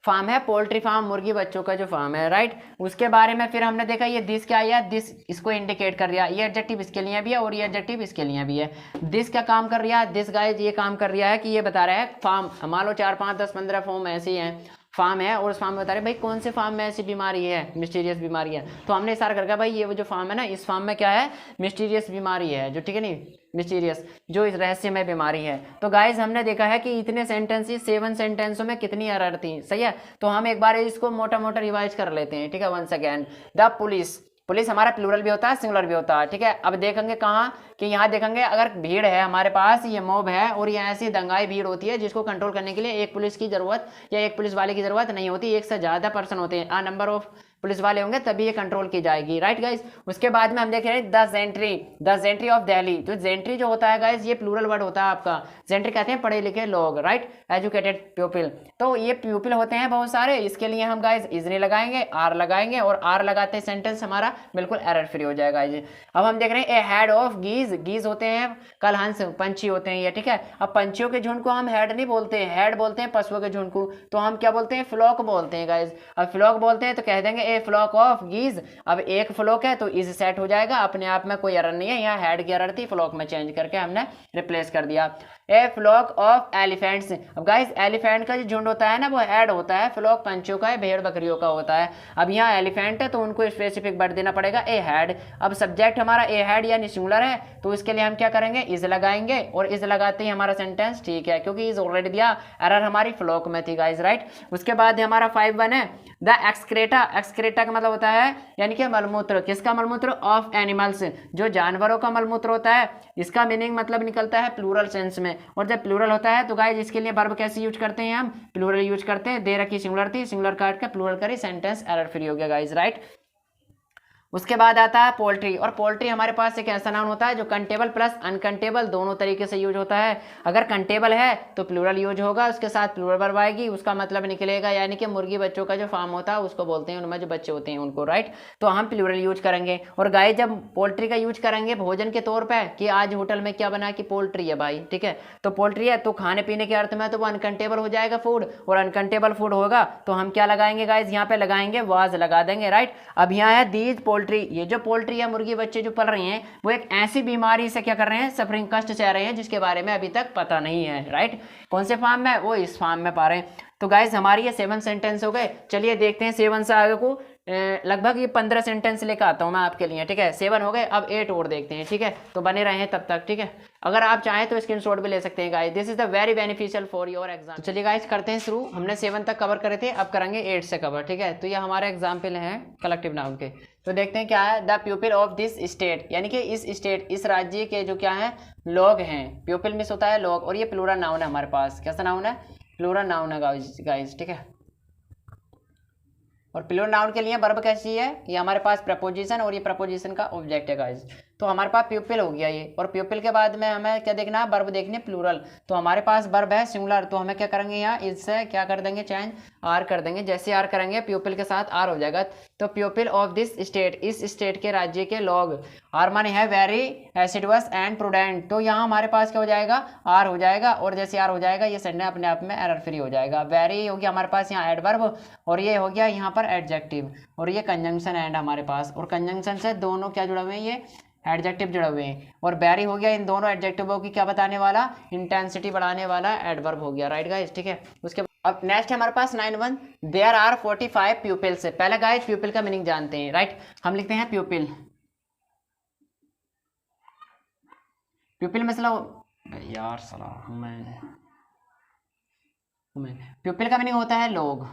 फार्म है पोल्ट्री फार्म, मुर्गी बच्चों का जो फार्म है, राइट। उसके बारे में फिर हमने देखा ये दिस क्या है, दिस इसको इंडिकेट कर रहा है, ये एडजेक्टिव इसके लिए भी है और ये एडजेक्टिव इसके लिए भी है। दिस क्या काम कर रहा है, दिस गाइस ये काम कर रहा है कि ये बता रहा है फार्म, मान लो 4 5 10 15 फॉर्म ऐसे ही हैं, फार्म है और उस फार्म में बता रहे भाई कौन से फार्म में ऐसी बीमारी है, मिस्टीरियस बीमारी है। तो हमने इशारा करके भाई ये वो जो फार्म है ना, इस फार्म में क्या है, मिस्टीरियस बीमारी है, जो ठीक है नहीं मिस्टीरियस जो इस रहस्यमय बीमारी है। तो गाइज हमने देखा है कि इतने सेंटेंसेस 7 सेंटेंसों में कितनी एरर थी, सही है। तो हम एक बार इसको मोटा मोटा रिवाइज कर लेते हैं, ठीक है। Once again, the police, police हमारा प्लूरल भी होता है सिंगुलर भी होता है, ठीक है। अब देखेंगे कहाँ कि यहाँ देखेंगे अगर भीड़ है हमारे पास, ये मॉब है और ये ऐसी दंगाई भीड़ होती है जिसको कंट्रोल करने के लिए एक पुलिस की जरूरत या एक पुलिस वाले की जरूरत नहीं होती, एक से ज़्यादा पर्सन होते हैं, नंबर ऑफ पुलिस वाले होंगे तभी ये कंट्रोल की जाएगी, राइट गाइज। उसके बाद में हम देख रहे हैं द जेंट्री ऑफ दिल्ली। जो जेंट्री जो होता है गाइज ये प्लूरल वर्ड होता है आपका, जेंट्री कहते हैं पढ़े लिखे लोग, राइट, एजुकेटेड पीपल। तो ये पीपल होते हैं बहुत सारे, इसके लिए हम गाइज इजनी लगाएंगे, आर लगाएंगे और आर लगाते सेंटेंस हमारा बिल्कुल एरर फ्री हो जाएगा। अब हम देख रहे हैं ए हेड ऑफ गीज, गीज होते हैं कल हंस, पंछी होते हैं ये, ठीक है। अब पंछियों के झुंड को हम हेड नहीं बोलते, हेड बोलते हैं पशुओं के झुंड को, तो हम क्या बोलते हैं, फ्लॉक बोलते हैं गाइज। अब फ्लॉक बोलते हैं तो कह देंगे ए फ्लॉक ऑफ गीज। अब एक फ्लॉक है तो इज सेट हो जाएगा, अपने आप में कोई एरर नहीं है, यहाँ हेड की एरर थी, फ्लॉक में चेंज करके हमने रिप्लेस कर दिया। ए फ्लॉक ऑफ एलिफेंट्स, अब गाइस एलिफेंट का जो झुंड होता है ना वो हेड होता है, फ्लॉक पंछियों का है, भेड़ बकरियों का होता है। अब यहाँ एलिफेंट है तो उनको स्पेसिफिक वर्ड देना पड़ेगा ए हेड। अब सब्जेक्ट हमारा ए हेड यानी सिंगुलर है, तो इसके लिए हम क्या करेंगे, इज लगाएंगे और इज लगाते ही हमारा सेंटेंस ठीक है, क्योंकि इज ऑलरेडी दिया, एरर हमारी फ्लॉक में थी गाइस, राइट। उसके बाद हमारा 5-1 है द एक्सक्रेटा, एक्सक्रेटा का मतलब होता है यानी कि मलमूत्र, किसका मलमूत्र, ऑफ एनिमल्स, जो जानवरों का मलमूत्र होता है। इसका मीनिंग मतलब निकलता है प्लूरल सेंस में, और जब प्लूरल होता है तो गाइस इसके लिए वर्ब कैसे यूज करते हैं, हम प्लूरल यूज करते हैं, दे रखी सिंगुलर थी, सिंगुलर काट के प्लूरल करी, सेंटेंस एरर फ्री हो गया गाइस, राइट। उसके बाद आता है पोल्ट्री, और पोल्ट्री हमारे पास एक ऐसा नाउन होता है जो कंटेबल प्लस अनकंटेबल दोनों तरीके से यूज होता है। अगर कंटेबल है तो प्लूरल यूज होगा, उसके साथ प्लूरल वर्ब आएगी, उसका मतलब निकलेगा यानी कि मुर्गी बच्चों का जो फार्म होता है उसको बोलते हैं, उनमें जो बच्चे होते हैं उनको, राइट। तो हम प्लूरल यूज करेंगे। और गाय जब पोल्ट्री का यूज करेंगे भोजन के तौर पर कि आज होटल में क्या बना कि पोल्ट्री है भाई, ठीक है, तो पोल्ट्री है तो खाने पीने के अर्थ में तो वो अनकंटेबल हो जाएगा फूड, और अनकंटेबल फूड होगा तो हम क्या लगाएंगे गाइज, यहाँ पे लगाएंगे वाज लगा देंगे, राइट। अब यहाँ है दीज पोल्ट्री, ये जो पोल्ट्री या मुर्गी बच्चे जो पल रही हैं वो एक ऐसी बीमारी से क्या कर रहे हैं, सफरिंग, कष्ट सह रहे हैं जिसके बारे में अभी तक पता नहीं है, राइट। कौन से फार्म में, वो इस फार्म में पा रहे हैं। तो गाइज हमारी ये 7 सेंटेंस हो गए। चलिए देखते हैं 7 से आगे को, लगभग ये 15 सेंटेंस लेकर आता हूँ मैं आपके लिए, ठीक है। 7 हो गए, अब 8 और देखते हैं, ठीक है। तो बने रहे हैं तब तक, ठीक है। अगर आप चाहें तो स्क्रीनशॉट भी ले सकते हैं guys, this is the very beneficial for your exam. तो चलिए गाइस करते हैं शुरू। हमने 7 तक कवर करे थे, अब करेंगे 8 से कवर, ठीक है। तो ये हमारे एग्जाम्पल हैं कलेक्टिव नाउन के। तो देखते हैं क्या है, the people of this state, यानी कि इस स्टेट, इस राज्य के जो क्या है लोग हैं, पीपल मिस होता है लोग, और ये प्लूरल नाउन है हमारे पास, कैसा नाउन है, प्लूरल नाउन है गाइस, ठीक है। और प्लूरल नाउन के लिए वर्ब कैसी है, ये हमारे पास प्रपोजिशन और ये प्रपोजिशन का ऑब्जेक्ट है गाइस। तो हमारे पास प्यूपिल हो गया ये, और प्यूपिल के बाद में हमें क्या देखना है, वर्ब देखने प्लूरल। तो हमारे पास वर्ब है सिंगुलर, तो हमें क्या करेंगे यहाँ इससे क्या कर देंगे, चेंज आर कर देंगे। जैसे आर करेंगे प्यूपिल के साथ आर हो जाएगा। तो प्यूपिल ऑफ दिस स्टेट, इस स्टेट के राज्य के लोग, आर माने है वेरी एसिडुअस एंड प्रूडेंट, तो यहाँ हमारे पास क्या हो जाएगा, आर हो जाएगा, और जैसे आर हो जाएगा ये सेंटेंस अपने आप में एरर फ्री हो जाएगा। वेरी हो गया हमारे पास यहाँ एडवर्ब, और ये हो गया यहाँ पर एडजेक्टिव, और ये कंजंक्शन एंड हमारे पास, और कंजंक्शन से दोनों क्या जुड़ा हुए हैं, ये एडजेक्टिव जुड़े हुए हैं, और वेरी हो गया इन दोनों एडजेक्टिवों की क्या बताने वाला, इंटेंसिटी बढ़ाने वाला एडवर्ब हो गया, राइट गाइस, ठीक है। उसके अब नेक्स्ट है हमारे पास 9(1), देयर आर 45 प्यूपिल्स। पहले गाइस प्यूपिल का मीनिंग जानते हैं, राइट। हम लिखते हैं प्यूपिल, प्यूपिल मतलब यार सलाह मैं प्यूपिल का मीनिंग होता है लोग,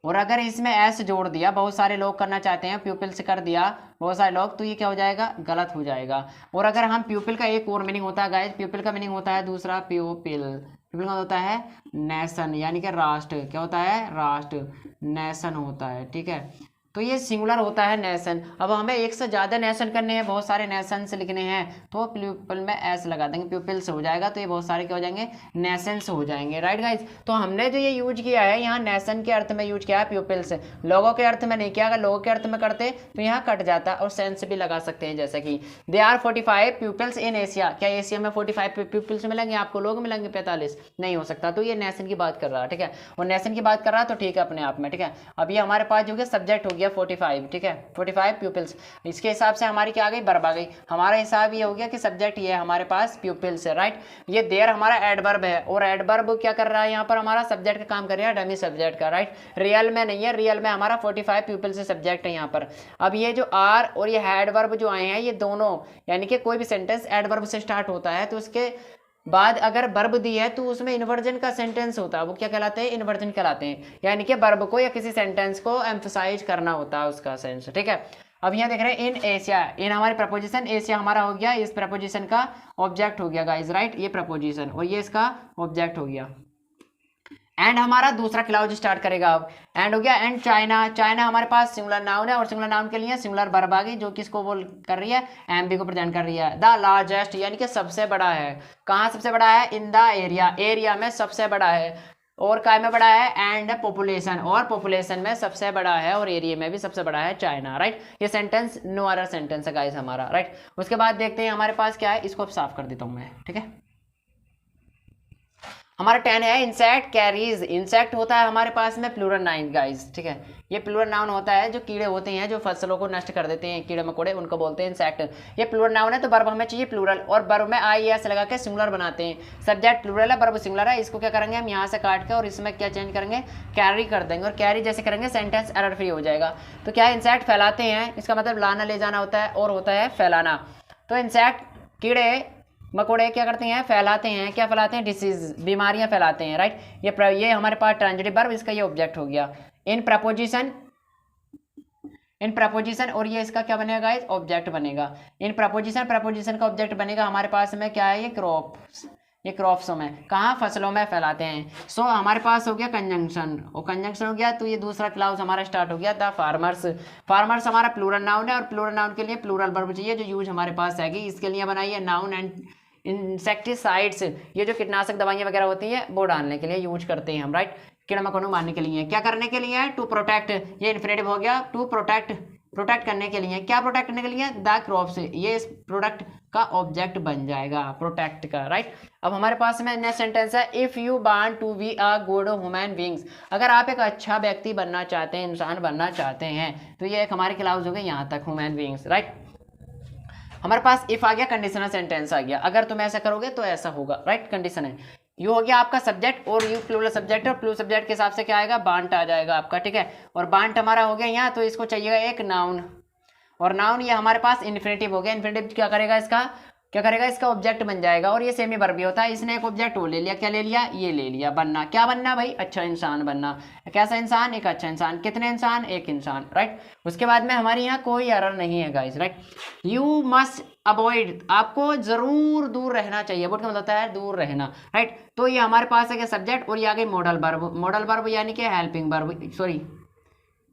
और अगर इसमें एस जोड़ दिया, बहुत सारे लोग करना चाहते हैं, प्यूपिल से कर दिया बहुत सारे लोग, तो ये क्या हो जाएगा, गलत हो जाएगा। और अगर हम प्यूपिल का एक और मीनिंग होता है गाइस, प्यूपिल का मीनिंग होता है दूसरा, प्यूपिल प्यूपिल का होता है नेशन, यानी कि राष्ट्र। क्या होता है, राष्ट्र, नेशन होता है, ठीक है। तो ये सिंगुलर होता है नेशन। अब हमें एक से ज़्यादा नेशन करने हैं, बहुत सारे नेशंस लिखने हैं, तो प्यूपिल में एस लगा देंगे, प्यूपिल से हो जाएगा, तो ये बहुत सारे क्या हो जाएंगे, नेशंस हो जाएंगे, राइट गाइज। तो हमने जो ये यूज किया है यहाँ नेशन के अर्थ में यूज किया है प्यूपिल से, लोगों के अर्थ में नहीं किया। अगर लोगों के अर्थ में करते तो यहाँ कट जाता, और सेंस भी लगा सकते हैं, जैसे कि they are 45 pupils in Asia. क्या एशिया में 45 प्यूपिल्स मिलेंगे आपको, लोग मिलेंगे 45? नहीं हो सकता। तो ये नेशन की बात कर रहा है, ठीक है, और नेशन की बात कर रहा है तो ठीक है अपने आप में, ठीक है। अब ये हमारे पास जो है सब्जेक्ट हो गया 45, ठीक है, 45 प्यूपिल्स। इसके हिसाब से हमारी क्या आ गई, वर्ब आ गई। हमारा हिसाब ये हो गया कि सब्जेक्ट ये है हमारे पास प्यूपिल्स है, राइट। ये देयर हमारा एडवर्ब है, और एडवर्ब क्या कर रहा है यहाँ पर, हमारा सब्जेक्ट का काम कर रहा है, डमी सब्जेक्ट का, राइट। रियल में नहीं है, रियल में हमारा 45 प्यूपिल्स से सब्जेक्ट है यहाँ पर। अब ये जो आर और ये एडवर्ब जो आए हैं, ये दोनों, यानी कि कोई भी सेंटेंस एडवर्ब से स्टार्ट होता है तो उसके बाद अगर वर्ब दी है तो उसमें इन्वर्जन का सेंटेंस होता है, वो क्या कहलाते हैं, इन्वर्जन कहलाते हैं। यानी कि वर्ब को या किसी सेंटेंस को एम्फसाइज करना होता है उसका सेंस, ठीक है। अब यहाँ देख रहे हैं इन एशिया, इन हमारे प्रपोजिशन, एशिया हमारा हो गया, इस प्रपोजिशन का ऑब्जेक्ट हो गया गाइज, राइट, ये प्रपोजिशन, और ये इसका ऑब्जेक्ट हो गया। एंड हमारा दूसरा क्लाउज स्टार्ट करेगा अब, एंड हो गया। एंड चाइना, चाइना हमारे पास सिंगुलर नाउन है, और सिंगुलर नाउन के लिए सिंगुलर वर्ब आ गई, जो किसको बोल कर रही है, एमबी को प्रेजेंट कर रही है। द लार्जेस्ट, यानी कि सबसे बड़ा है। कहाँ सबसे बड़ा है, इन द एरिया, एरिया में सबसे बड़ा है। और काय में बड़ा है, एंड पॉपुलेशन, और पॉपुलेशन में सबसे बड़ा है, और एरिया में भी सबसे बड़ा है चाइना, राइट। ये सेंटेंस नो अदर सेंटेंस है गाइस हमारा, राइट। उसके बाद देखते हैं हमारे पास क्या है, इसको अब साफ कर देता हूँ मैं, ठीक है। हमारा 10 है इंसेक्ट कैरीज। इंसेक्ट होता है हमारे पास में प्लूरल नाउन गाइस, ठीक है। ये प्लूरल नाउन होता है, जो कीड़े होते हैं जो फसलों को नष्ट कर देते हैं, कीड़े मकोड़े, उनको बोलते हैं इंसेक्ट। ये प्लूरल नाउन है, तो वर्ब हमें चाहिए प्लूरल, और वर्ब में आई एस लगा के सिंगुलर बनाते हैं। सब्जेक्ट प्लूरल है, वर्ब सिंगुलर है। इसको क्या करेंगे हम, यहाँ से काट के और इसमें क्या चेंज करेंगे, कैरी कर देंगे, और कैरी जैसे करेंगे सेंटेंस एरर फ्री हो जाएगा। तो क्या है, इंसेक्ट फैलाते हैं, इसका मतलब लाना ले जाना होता है, और होता है फैलाना। तो इंसेक्ट कीड़े मकोड़े क्या करते हैं, फैलाते हैं। क्या फैलाते हैं, डिसीज, बीमारियां फैलाते हैं, राइट। ये हमारे पास ट्रांजिटिव वर्ब, इसका ये ऑब्जेक्ट हो गया। इन प्रपोजिशन, इन प्रपोजिशन, और ये इसका क्या बनेगा गाइस, ऑब्जेक्ट बनेगा। इन प्रपोजिशन, प्रपोजिशन का ऑब्जेक्ट बनेगा। हमारे पास में क्या है, ये क्रॉप्स, ये क्रॉप्स में, कहाँ, फसलों में फैलाते हैं। सो हमारे पास हो गया कंजंक्शन, और कंजंक्शन हो गया तो ये दूसरा क्लाउज हमारा स्टार्ट हो गया द फार्मर्स। फार्मर्स हमारा प्लूरल नाउन है, और प्लूरल नाउन के लिए प्लूरल वर्ब चाहिए, जो यूज हमारे पास है। इसके लिए बनाइए नाउन एंड इंसेक्टिसाइड्स, ये जो कीटनाशक दवाइयाँ वगैरह होती हैं वो डालने के लिए यूज करते हैं हम, राइट। कीड़ा मकोड़ों को मारने के लिए। क्या करने के लिए है, टू प्रोटेक्ट, ये इन्फिनेटिव हो गया, टू प्रोटेक्ट, प्रोटेक्ट करने के लिए। क्या प्रोटेक्ट करने के लिए, द क्रॉप्स, ये इस प्रोडक्ट का ऑब्जेक्ट बन जाएगा, प्रोटेक्ट का, राइट। अब हमारे पास में नेक्स्ट सेंटेंस है, if you want to be a good human beings. अगर आप एक अच्छा व्यक्ति बनना चाहते हैं, इंसान बनना चाहते हैं, तो ये एक हमारे क्लाउज हो गए यहाँ तक, ह्यूमन बीइंग्स, राइट। हमारे पास इफ आ गया, कंडीशनल सेंटेंस आ गया, अगर तुम ऐसा करोगे तो ऐसा होगा, राइट, कंडीशन है। यू हो गया आपका सब्जेक्ट, और यू प्लूरल सब्जेक्ट, और प्लूरल सब्जेक्ट के हिसाब से क्या आएगा, बांट आ जाएगा आपका, ठीक है। और बांट हमारा हो गया यहाँ, तो इसको चाहिएगा एक नाउन, और नाउन ये हमारे पास इन्फिनेटिव हो गया। इन्फिनेटिव क्या करेगा, इसका क्या करेगा, इसका ऑब्जेक्ट बन जाएगा। और ये सेमी वर्ब भी होता है, इसने एक ऑब्जेक्ट वो ले लिया, क्या ले लिया, ये ले लिया, बनना। क्या बनना भाई, अच्छा इंसान बनना। कैसा इंसान, एक अच्छा इंसान। कितने इंसान, एक इंसान, राइट। उसके बाद में हमारे यहाँ कोई एरर नहीं है guys, right. You must avoid, आपको जरूर दूर रहना चाहिए, अवॉइड का मतलब होता है दूर रहना, राइट। तो ये हमारे पास है क्या, सब्जेक्ट, और ये आ गई मॉडल वर्ब। मॉडल वर्ब यानी कि helping verb, sorry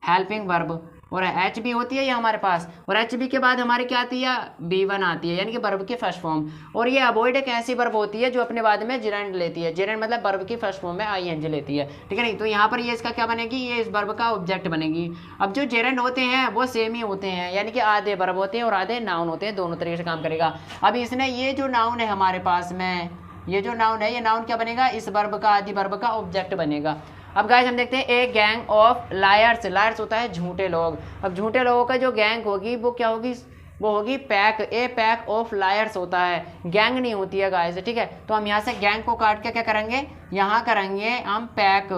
helping verb, और एच बी होती है ये हमारे पास, और एच बी के बाद हमारी क्या आती है, B1 आती है, यानी कि वर्ब की फर्स्ट फॉर्म। और ये अवॉइड एक ऐसी वर्ब होती है जो अपने बाद में जेरेंड लेती है। जेरेंड मतलब वर्ब की फर्स्ट फॉर्म में ING लेती है, ठीक है नहीं। तो यहाँ पर ये इसका क्या बनेगी, ये इस वर्ब का ऑब्जेक्ट बनेगी। अब जो जेरेंड होते हैं वो सेम ही होते हैं, यानी कि आधे वर्ब होते हैं और आधे नाउन होते हैं, दोनों तरीके से काम करेगा। अब इसने ये जो नाउन है हमारे पास में, ये जो नाउन है, ये नाउन क्या बनेगा, इस वर्ब का, आदि वर्ब का ऑब्जेक्ट बनेगा। अब गाइस हम देखते हैं, a gang of lawyers, lawyers होता है झूठे लोग। अब झूठे लोगों का जो गैंग होगी वो क्या होगी, वो होगी pack. A pack of lawyers होता है, गैंग नहीं होती है गाइस, ठीक है। तो हम यहाँ से गैंग को काट के क्या करेंगे, यहाँ करेंगे हम पैक,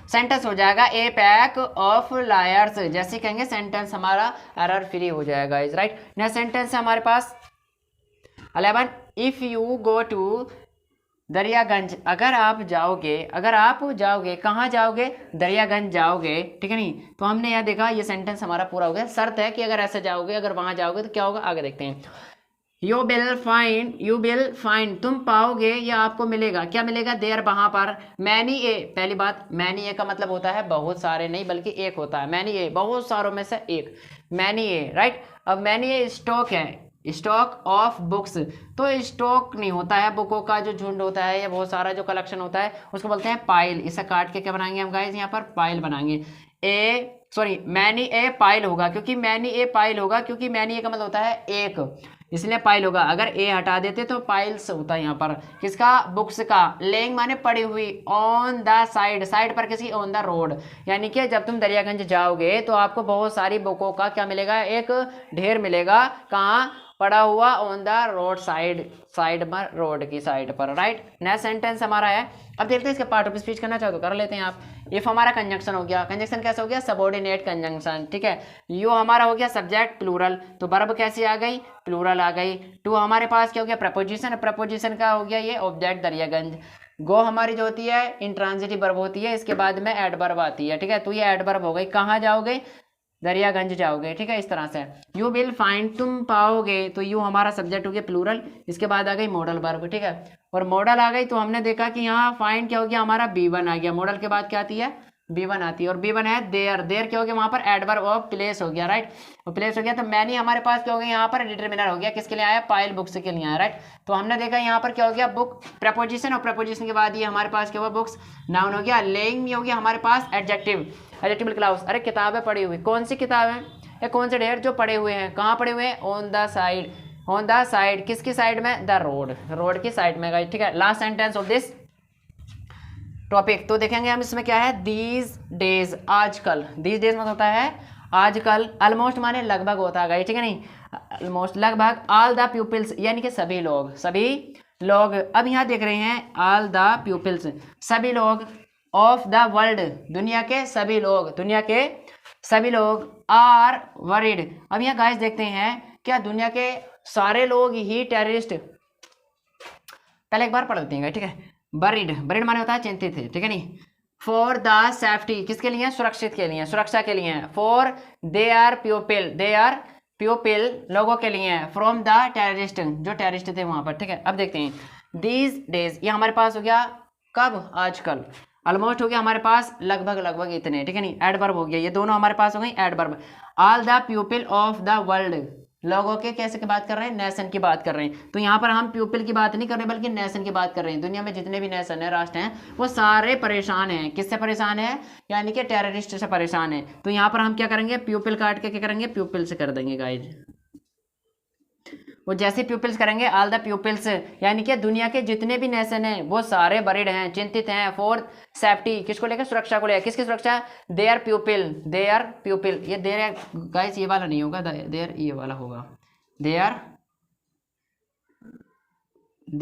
सेंटेंस हो जाएगा ए पैक ऑफ लायर्स, जैसे कहेंगे सेंटेंस हमारा एरर फ्री हो जाएगा गाइस, राइट। नेक्स्ट सेंटेंस है हमारे पास 11, if you go to Daryaganj, अगर आप जाओगे कहाँ जाओगे, दरियागंज जाओगे, ठीक है नहीं। तो हमने यहाँ देखा ये सेंटेंस हमारा पूरा हो गया। शर्त है कि अगर ऐसे जाओगे, अगर वहाँ जाओगे तो क्या होगा, आगे देखते हैं। यू विल फाइंड, तुम पाओगे या आपको मिलेगा, क्या मिलेगा, देयर, वहाँ पर, मैनी ए, पहली बात मैनी ए का मतलब होता है बहुत सारे नहीं बल्कि एक होता है, मैनी ए बहुत सारों में से एक, मैनी ए, राइट। अब मैनी ए स्टॉक है, स्टॉक ऑफ बुक्स, तो स्टॉक नहीं होता है बुकों का जो झुंड होता है या बहुत सारा जो कलेक्शन होता है उसको बोलते हैं पाइल। इसे काट के क्या बनाएंगे हम गाइस, यहाँ पर पाइल बनाएंगे। मैनी ए पाइल होगा, क्योंकि मैनी ए पाइल होगा क्योंकि मैनी ए का मतलब होता है एक, इसलिए पाइल होगा। अगर ए हटा देते तो पाइल्स होता है यहाँ पर, किसका, बुक्स का। लेइंग माने पड़ी हुई, ऑन द साइड, साइड पर किसी, ऑन द रोड, यानी कि जब तुम दरियागंज जाओगे तो आपको बहुत सारी बुकों का क्या मिलेगा, एक ढेर मिलेगा, कहाँ पड़ा हुआ, on the road side, side पर, रोड की साइड पर, राइट। नेक्स्ट सेंटेंस हमारा है, अब देखते हैं इसके पार्ट ऑफ स्पीच करना चाहो तो कर लेते हैं आप। इफ हमारा कंजंक्शन हो गया, कंजंक्शन कैसे हो गया, सबऑर्डिनेट कंजंक्शन, ठीक है। यू हमारा हो गया सब्जेक्ट प्लूरल, तो वर्ब कैसी आ गई, प्लूरल आ गई। टू हमारे पास क्या हो गया, प्रपोजिशन, प्रपोजिशन का हो गया ये ऑब्जेक्ट दरियागंज। गो हमारी जो होती है इंट्रांजिटिव वर्ब होती है, इसके बाद में एडवर्ब आती है, ठीक है। तो ये एडवर्ब हो गई, कहाँ जाओगे, दरियागंज जाओगे, ठीक है, इस तरह से। यू विल फाइंड, तुम पाओगे, तो यू हमारा सब्जेक्ट हो गया प्लूरल, इसके बाद आ गई मॉडल वर्ब, ठीक है। और मॉडल आ गई तो हमने देखा कि यहाँ फाइंड क्या हो गया, हमारा B1 आ गया, मॉडल के बाद क्या आती है, B1 आती है, और B1 है देयर, देयर क्या हो गया, वहाँ पर एडवर्ब ऑफ प्लेस हो गया, राइट। और प्लेस हो गया तो मैनी हमारे पास क्या हो गया, यहाँ पर डिटरमिनर हो गया, किसके लिए आया, पाइल बुक्स के लिए आया, राइट। तो हमने देखा यहाँ पर क्या हो गया, बुक प्रपोजिशन, और प्रपोजिशन के बाद ये हमारे पास क्या हुआ, बुक्स नाउन हो गया। लेइंग में हो गया हमारे पास एडजेक्टिव, एडजेक्टिव क्लाउस, अरे किताबें पड़ी हुई, कौन सी किताब है, या कौन से ढेर, जो पड़े हुए हैं, कहाँ पड़े हुए हैं, on the side, on the side, किसकी साइड में, द रोड, रोड की साइड में, ठीक है। Last sentence of this topic, तो देखेंगे हम इसमें क्या है, दीज डेज, आजकल, दीज डेज मतलब होता है आजकल, ऑलमोस्ट माने लगभग होता है, ठीक है नहीं, ऑलमोस्ट लगभग, ऑल द पीपल्स यानी कि सभी लोग, सभी लोग। अब यहाँ देख रहे हैं ऑल द पीपल्स, सभी लोग, ऑफ द वर्ल्ड, दुनिया के सभी लोग, दुनिया के सभी लोग, आर वरीड। अब यहाँ गाइस देखते हैं क्या दुनिया के सारे लोग ही टेररिस्ट, पहले एक बार पढ़ लेते हैं, ठीक है। बरीड, बरीड माने होता है चिंतित है, ठीक है नहीं। फॉर द सेफ्टी, किसके लिए, सुरक्षित के लिए, सुरक्षा के लिए। For they are people, they are people, लोगों के लिए। फ्रॉम द टेररिस्ट, जो टेररिस्ट थे वहां पर, ठीक है। अब देखते हैं दीज डेज, ये हमारे पास हो गया कब, आजकल। ऑलमोस्ट हो गया हमारे पास लगभग, लगभग इतने, ठीक है नहीं, एडवर्ब हो गया, ये दोनों हमारे पास हो गई adverb. All the people of the world, लोगों के कैसे की बात कर रहे हैं, नेशन की बात कर रहे हैं। तो यहाँ पर हम पीपल की बात नहीं कर रहे बल्कि नेशन की बात कर रहे हैं। दुनिया में जितने भी नेशन है, राष्ट्र हैं, वो सारे परेशान हैं, किससे परेशान है, यानी कि टेररिस्ट से परेशान है। तो यहाँ पर हम क्या करेंगे, पीपल काट के क्या करेंगे, पीपल से कर देंगे गाइज। वो जैसे पीपल्स करेंगे, ऑल द पीपल्स यानी कि दुनिया के जितने भी नेशन हैं वो सारे बरीड हैं, चिंतित हैं। फॉर सेफ्टी, किसको लेकर, सुरक्षा को लेकर, किसकी सुरक्षा, they are people, they are people, ये दे आर गाइस ये वाला नहीं होगा, दे आर ये वाला होगा, दे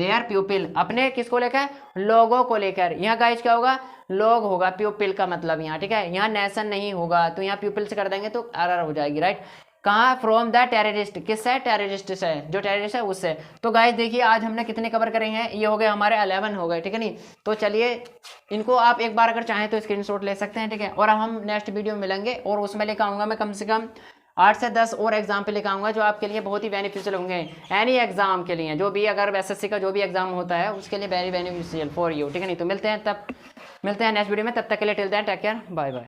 आर पीपल, अपने किसको लेकर, लोगों को लेकर। यहाँ गाइस क्या होगा, लोग होगा, पीपल का मतलब यहाँ, ठीक है। यहाँ नेशन नहीं होगा, तो यहाँ पीपल से कर देंगे तो एरर हो जाएगी, राइट। कहाँ, फ्रॉम द टेररिस्ट, किससे, टेररिस्ट से, जो टेररिस्ट है उससे। तो गाइस देखिए आज हमने कितने कवर करे हैं, ये हो गए हमारे 11 हो गए, ठीक है नहीं। तो चलिए इनको आप एक बार अगर चाहें तो स्क्रीनशॉट ले सकते हैं, ठीक है। और हम नेक्स्ट वीडियो मिलेंगे और उसमें लेकर आऊँगा मैं कम से कम 8 से 10 और एग्जाम पे लेकर आऊँगा जो आपके लिए बहुत ही बेनिफिशियल होंगे, एनी एग्जाम के लिए, जो भी अगर एसएससी का जो भी एग्जाम होता है उसके लिए वेरी बेनिफिशियल फॉर यू, ठीक है नहीं। तो मिलते हैं नेक्स्ट वीडियो में, तब तक के लिए till then take care, bye bye.